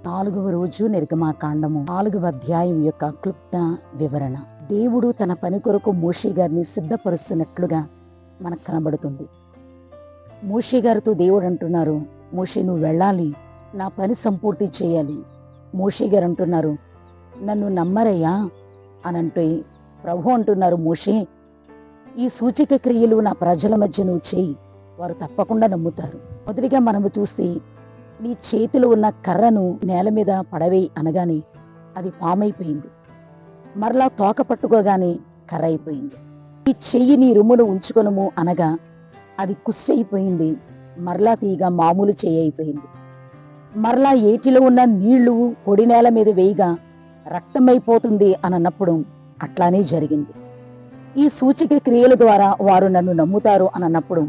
4వ రోజు నిర్గమాకాండము 4వ అధ్యాయం యొక్క క్లుప్త వివరణ. దేవుడు తన పని కొరకు మోషే గారిని సిద్ధపరుస్తున్నట్లుగా మనకు కనబడుతుంది. మోషే గారితో దేవుడు అంటున్నారు, మోషే నువ్వు వెళ్ళాలి, నా పని సంపూర్తి చేయాలి. మోషే గారు అంటున్నారు, నన్ను నమ్మరయ్యా అని అంటే ప్రభు అంటున్నారు, మోషే ఈ సూచక క్రియలు నా ప్రజల మధ్య నువ్వు చేయి, వారు తప్పకుండా నమ్ముతారు. మొదటిగా మనము చూసి నీ చేతిలో ఉన్న కర్రను నేల మీద పడవేయి అనగానే అది పామైపోయింది. మరలా తోక పట్టుకోగానే కర్ర అయిపోయింది. ఈ చెయ్యి నీ రుమ్మును ఉంచుకొనుము అనగా అది కుస్సైపోయింది. మరలా తీగ మామూలు చెయ్యి అయిపోయింది. మరలా ఏటిలో ఉన్న నీళ్లు పొడి నేల మీద వేయగా రక్తమైపోతుంది అని అన్నప్పుడు అట్లానే జరిగింది. ఈ సూచక క్రియల ద్వారా వారు నన్ను నమ్ముతారు అని అన్నప్పుడు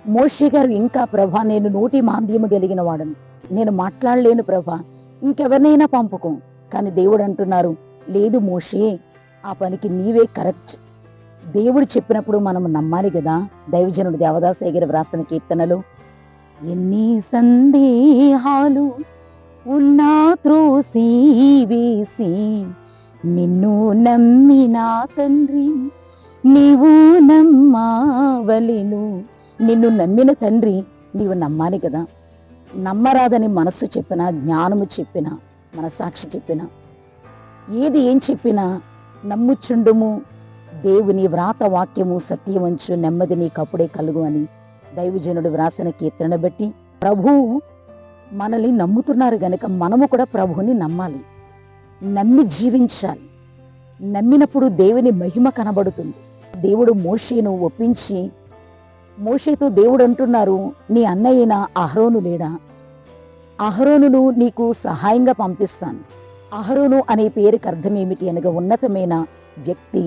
మోషే గారు ఇంకా ప్రభా నేను నోటి మాంద్యము కలిగిన వాడను, నేను మాట్లాడలేను ప్రభా, ఇంకెవరినైనా పంపుకో. కానీ దేవుడు అంటున్నారు, లేదు మోషే, ఆ పనికి నీవే కరెక్ట్. దేవుడు చెప్పినప్పుడు మనం నమ్మాలి కదా. దైవజనుడు దేవదాసయ్య గారు వ్రాసిన కీర్తనలో ఎన్ని సందేహాలు ఉన్నా త్రోసి వేసి నిన్ను నమ్మినా తండ్రి నీవు నమ్మవలెను. నిన్ను నమ్మిన తండ్రి నీవు నమ్మాలి కదా. నమ్మరాదని మనస్సు చెప్పినా, జ్ఞానము చెప్పినా, మనసాక్షి చెప్పినా, ఏం చెప్పినా నమ్ముచుండుము. దేవుని వ్రాత వాక్యము సత్యవంచు, నెమ్మది నీకప్పుడే కలుగు అని దైవజనుడు వ్రాసిన కీర్తన బట్టి ప్రభువు మనల్ని నమ్ముతున్నారు గనుక మనము కూడా ప్రభువుని నమ్మాలి, నమ్మి జీవించాలి. నమ్మినప్పుడు దేవుని మహిమ కనబడుతుంది. దేవుడు మోషేను ఒప్పించి, మోషేతో దేవుడు అంటున్నారు, నీ అన్నయ్యన అహరోను లేడా? అహరోనును నీకు సహాయంగా పంపిస్తాను. అహరోను అనే పేరుకి అర్థం ఏమిటి అనగా ఉన్నతమైన వ్యక్తి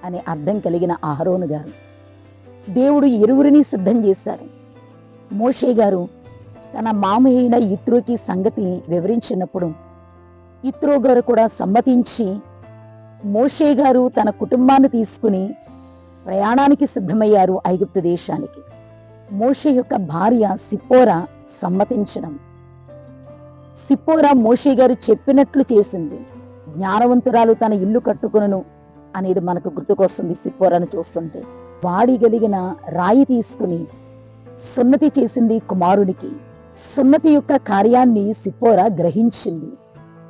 అనే అర్థం కలిగిన అహరోను గారు. దేవుడు ఇరువురిని సిద్ధం చేశారు. మోషే గారు తన మామయ్య అయిన యిత్రోకి సంగతి వివరించినప్పుడు యిత్రో గారు కూడా సమ్మతించి మోషే గారు తన కుటుంబాన్ని తీసుకుని ప్రయాణానికి సిద్ధమయ్యారు ఐగుప్తు దేశానికి. మోషే యొక్క భార్య సిప్పోరా సమ్మతించడం. సిప్పోరా మోషే గారు చెప్పినట్లు చేసింది. జ్ఞానవంతురాలు తన ఇల్లు కట్టుకును అనేది మనకు గుర్తుకొస్తుంది. సిప్పోరాను చూస్తుంటే వాడి కలిగిన రాయి తీసుకుని సున్నతి చేసింది కుమారునికి. సున్నతి యొక్క కార్యాన్ని సిప్పోరా గ్రహించింది.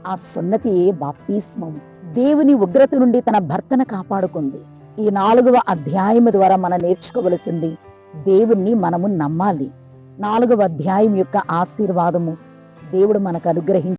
ఆ సున్నతియే బాప్తిస్మము. దేవుని ఉగ్రత నుండి తన భర్తను కాపాడుకుంది. ఈ 4వ అధ్యాయం ద్వారా మనం నేర్చుకోవలసింది, దేవుణ్ణి మనము నమ్మాలి. 4వ అధ్యాయం యొక్క ఆశీర్వాదము దేవుడు మనకు అనుగ్రహించి